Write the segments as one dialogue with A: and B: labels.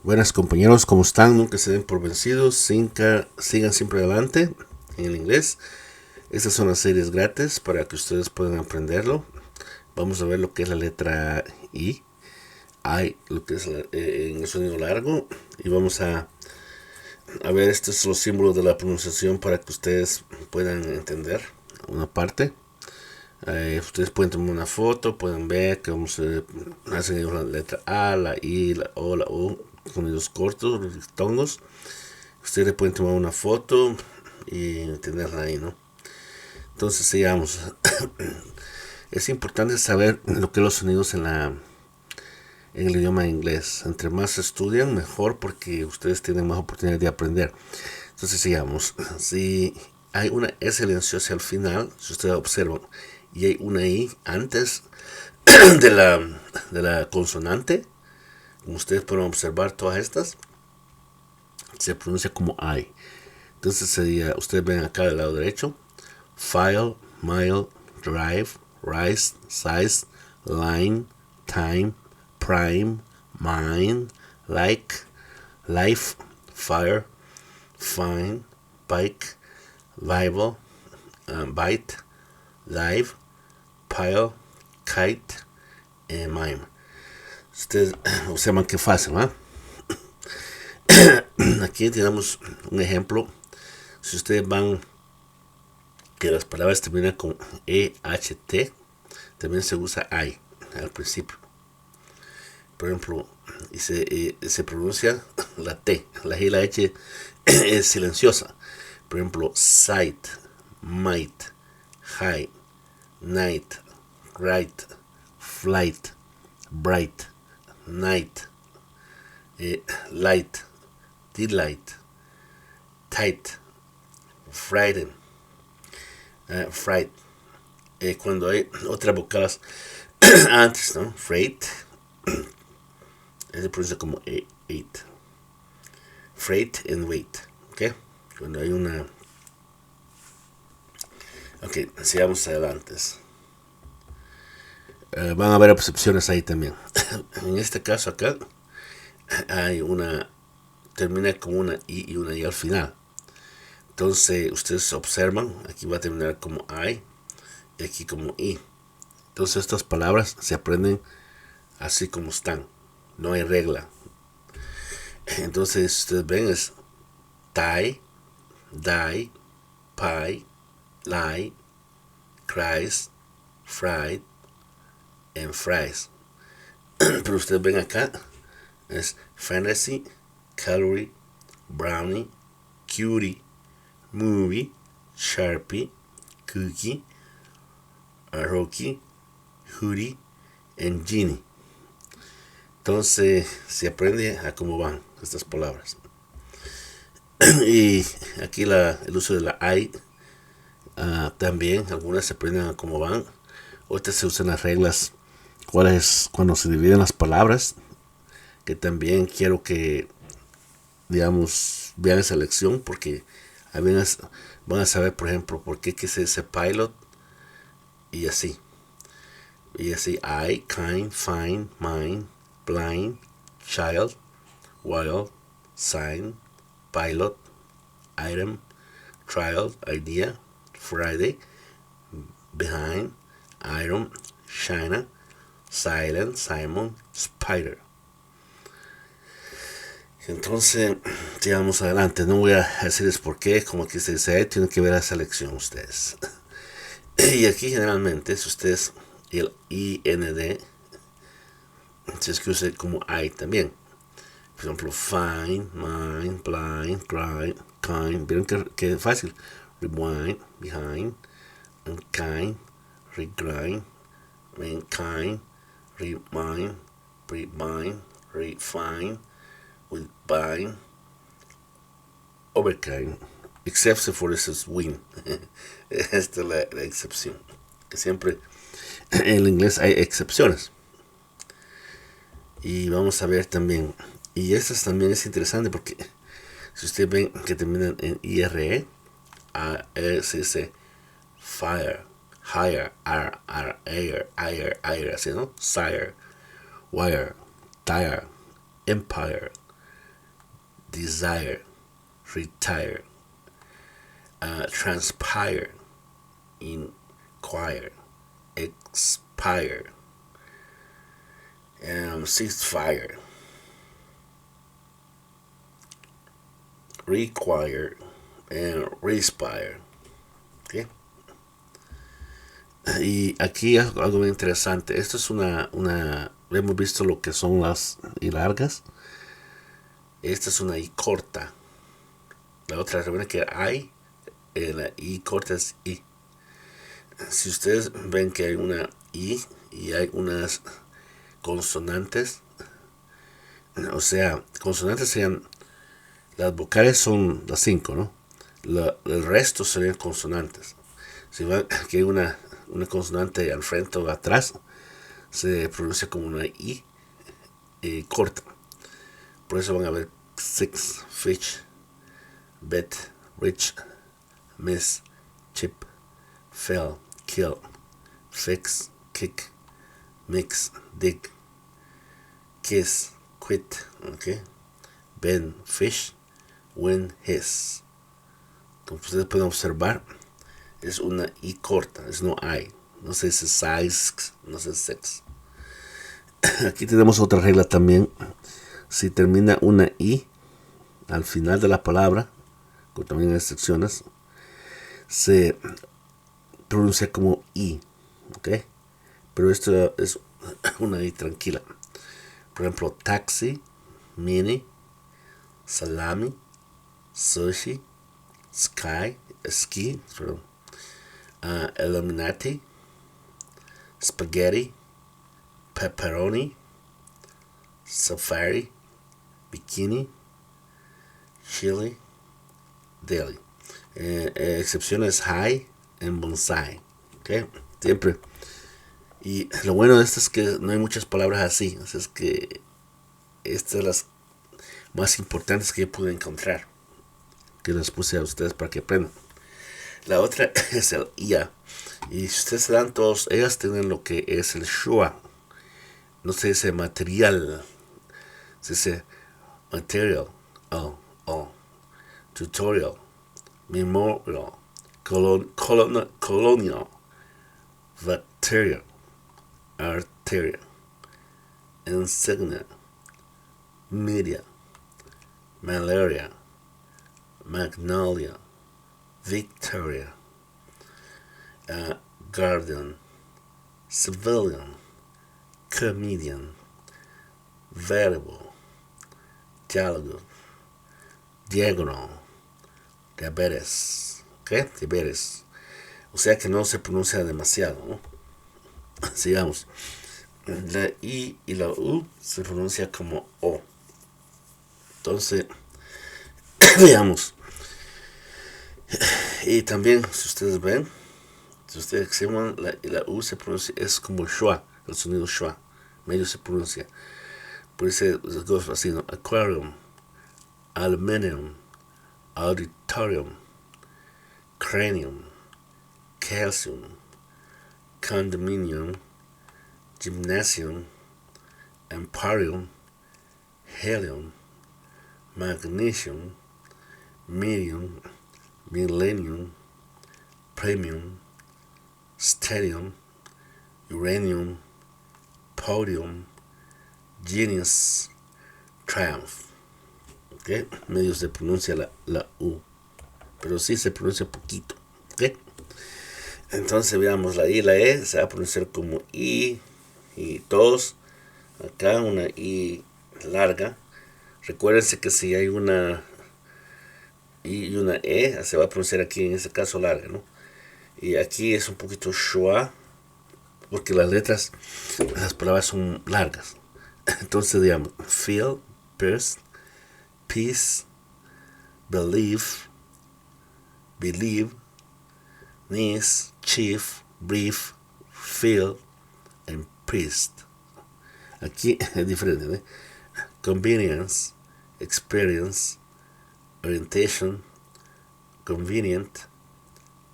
A: Buenas compañeros, ¿cómo están? Nunca se den por vencidos, sigan siempre adelante en el inglés. Estas son las series gratis para que ustedes puedan aprenderlo. Vamos a ver lo que es la letra I, lo que es en el sonido largo. Y vamos a ver estos son los símbolos de la pronunciación para que ustedes puedan entender una parte. Ustedes pueden tomar una foto, pueden ver cómo se hacen la letra A, la I, la O, la U, sonidos cortos, los dictongos. Ustedes pueden tomar una foto y tenerla ahí, ¿no? Entonces, sigamos. Es importante saber lo que son los sonidos en el idioma inglés. Entre más estudian, mejor, porque ustedes tienen más oportunidad de aprender. Entonces, sigamos. Si hay una E silenciosa al final, si ustedes observan, y hay una I antes de la consonante, como ustedes pueden observar, todas estas se pronuncia como I. Entonces sería, ustedes ven acá del lado derecho, file, mile, drive, rise, size, line, time, prime, mine, like, life, fire, fine, bike, Bible, bite, live, pile, kite, mime. Ustedes observan qué fácil, ¿no? Aquí tenemos un ejemplo. Si ustedes van que las palabras terminan con EHT, también se usa I al principio. Por ejemplo, se pronuncia la T, la G y la H es silenciosa. Por ejemplo, sight, might, high, night, right, flight, bright, night, light, delight, tight, frightened, fright. Cuando hay otras vocales antes, ¿no? Freight, se pronuncia como eight. Freight and weight, ¿ok? Cuando hay una... Ok, sigamos adelante. Van a haber excepciones ahí también. En este caso acá hay una... termina con una I y una I al final. Entonces ustedes observan, aquí va a terminar como I y aquí como I. Entonces estas palabras se aprenden así como están. No hay regla. Entonces ustedes ven es tie, die, pie, lie, cries, fried, and fries. Pero ustedes ven acá es fantasy, calorie, brownie, cutie, movie, sharpie, cookie, rocky, hoodie, and genie. Entonces se aprende a cómo van estas palabras. Y aquí el uso de la I también, algunas se aprenden a cómo van. Otras se usan las reglas cuando se dividen las palabras. Que también quiero que, digamos, vean esa lección porque van a saber, por ejemplo, por qué se dice pilot y así. Y así, I, kind, fine, mine, blind, child, wild, sign, pilot, item, trial, idea, Friday, behind, iron, China, silent, Simon, spider. Entonces, sigamos adelante. No voy a decirles por qué, como aquí se dice, tienen que ver esa lección ustedes. Y aquí generalmente, si ustedes, el IND, se escribe como I también. Por ejemplo, fine, mine, blind, grind, kind. Vieron que es fácil. Rewind, behind, unkind, regrind, mankind, remind, rebind, refine, with bind, overkind. Except for this win. Esta es la excepción. Que siempre en el inglés hay excepciones. Y vamos a ver también. Y estas también es interesante porque si ustedes ven que terminan en IRE, se dice fire, higher, air, así, ¿no? Sire, wire, tire, empire, desire, retire, transpire, inquire, expire, ceasefire, require, and respire. ¿Okay? Y aquí algo muy interesante. Esto es hemos visto lo que son las I largas. Esta es una I corta. La otra, recuerden que hay, la I corta es I. Si ustedes ven que hay una I y hay unas consonantes, o sea, consonantes serían, las vocales son las 5, ¿no? El resto serían consonantes. Si ven que hay una consonante al frente o atrás, se pronuncia como una I corta. Por eso van a ver six, fish, bet, rich, miss, chip, fell, kill, fix, kick, mix, dig, kiss, quit, okay? Ben, fish, win, his. Como ustedes pueden observar, es una I corta, es no I. No se dice size, no se dice sex. Aquí tenemos otra regla también. Si termina una I al final de la palabra, como también hay excepciones, se pronuncia como I, ¿ok? Pero esto es una I tranquila. Por ejemplo, taxi, mini, salami, sushi, sky, ski, Illuminati, spaghetti, pepperoni, safari, bikini, chili, deli. Excepciones high en bonsai. ¿Okay? Siempre. Y lo bueno de esto es que no hay muchas palabras así. O sea, es que estas son las más importantes que yo pude encontrar, que les puse a ustedes para que aprendan. La otra es el IA. Y si ustedes se dan todos, ellas tienen lo que es el Shua. No se dice material, se dice material, tutorial, memorial, colonial, bacteria, arteria, insignia, media, malaria, magnolia, Victoria, guardian, civilian, comedian, variable, diálogo, diagonal, diabetes, ¿ok? Diabetes. O sea que no se pronuncia demasiado, ¿no? Sigamos. La I y la U se pronuncia como O. Entonces, veamos. Y también, si ustedes ven, si ustedes observan, la U se pronuncia, es como schwa, el sonido schwa, medio se pronuncia. Por eso es así, ¿no? Aquarium, aluminium, auditorium, cranium, calcium, condominium, gymnasium, emporium, helium, magnesium, medium, millennium, premium, stadium, uranium, podium, genius, triumph. ¿Okay? Medio se pronuncia la U, pero sí se pronuncia poquito. ¿Okay? Entonces veamos la I y la E, se va a pronunciar como I y todos. Acá una I larga. Recuérdense que si hay una I y una E, se va a pronunciar aquí en este caso larga, ¿no? Y aquí es un poquito schwa, porque las palabras son largas. Entonces digamos, feel, burst, peace, believe, niece, chief, brief, feel, and priest. Aquí es diferente, ¿eh? Convenience, experience, orientation, convenient,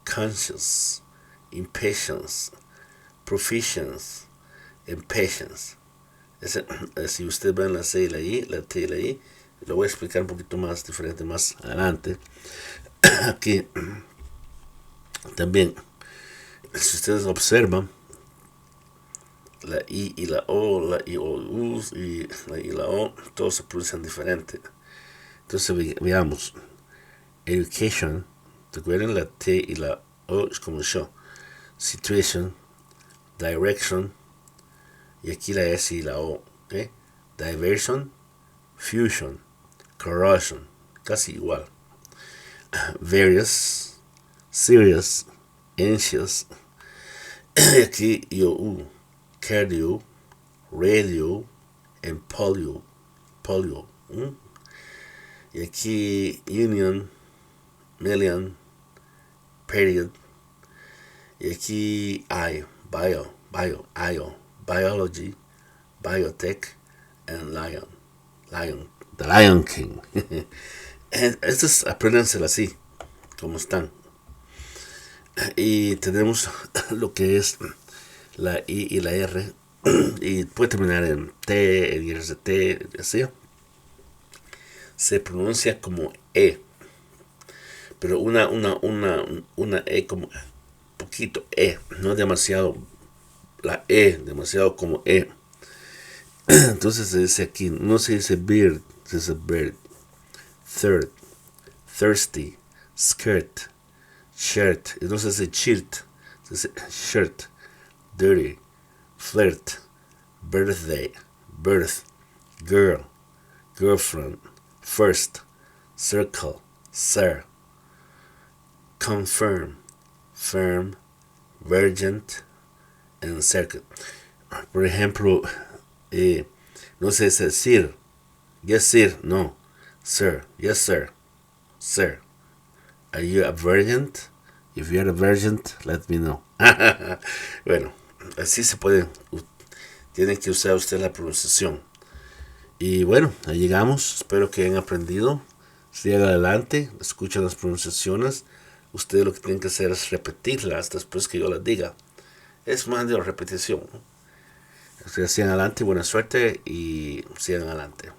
A: conscious, impatience, proficience, impatience. Si usted ve la C y la I, la T y la I, Lo voy a explicar un poquito más diferente más adelante. Aquí también, si ustedes observan, la I y la O, la I, O, U y la I y la O, todos se pronuncian diferente. Entonces veamos, education, recuerden la T y la O es como yo. Situation, direction, y aquí la S y la O. ¿Okay? Diversion, fusion, corrosion, casi igual. Various, serious, anxious, y aquí yo U. Cardio, radio, and polio. Y aquí union, million, period. Y aquí biology, biotech, and the Lion King. Estos apréndanselo así, como están. Y tenemos lo que es la I y la R, y puede terminar en T, en IRT, así. Se pronuncia como E, pero una E como poquito E, no demasiado la E, demasiado como E. Entonces se dice aquí, no se dice beard, se dice bird. Third, thirsty, skirt, shirt, y no se dice shirt, se dice shirt. Dirty, flirt, birthday, birth, girl, girlfriend, first, circle, sir, confirm, firm, virgin, and circuit. Por ejemplo, no se dice sir, yes sir, no, sir, yes sir, sir. Are you a virgin? If you're a virgin, let me know. Bueno, así se puede. Tiene que usar usted la pronunciación. Y bueno, ahí llegamos. Espero que hayan aprendido. Sigan adelante, escuchen las pronunciaciones. Ustedes lo que tienen que hacer es repetirlas después que yo las diga. Es más de repetición, ¿no? Sigan adelante, buena suerte y sigan adelante.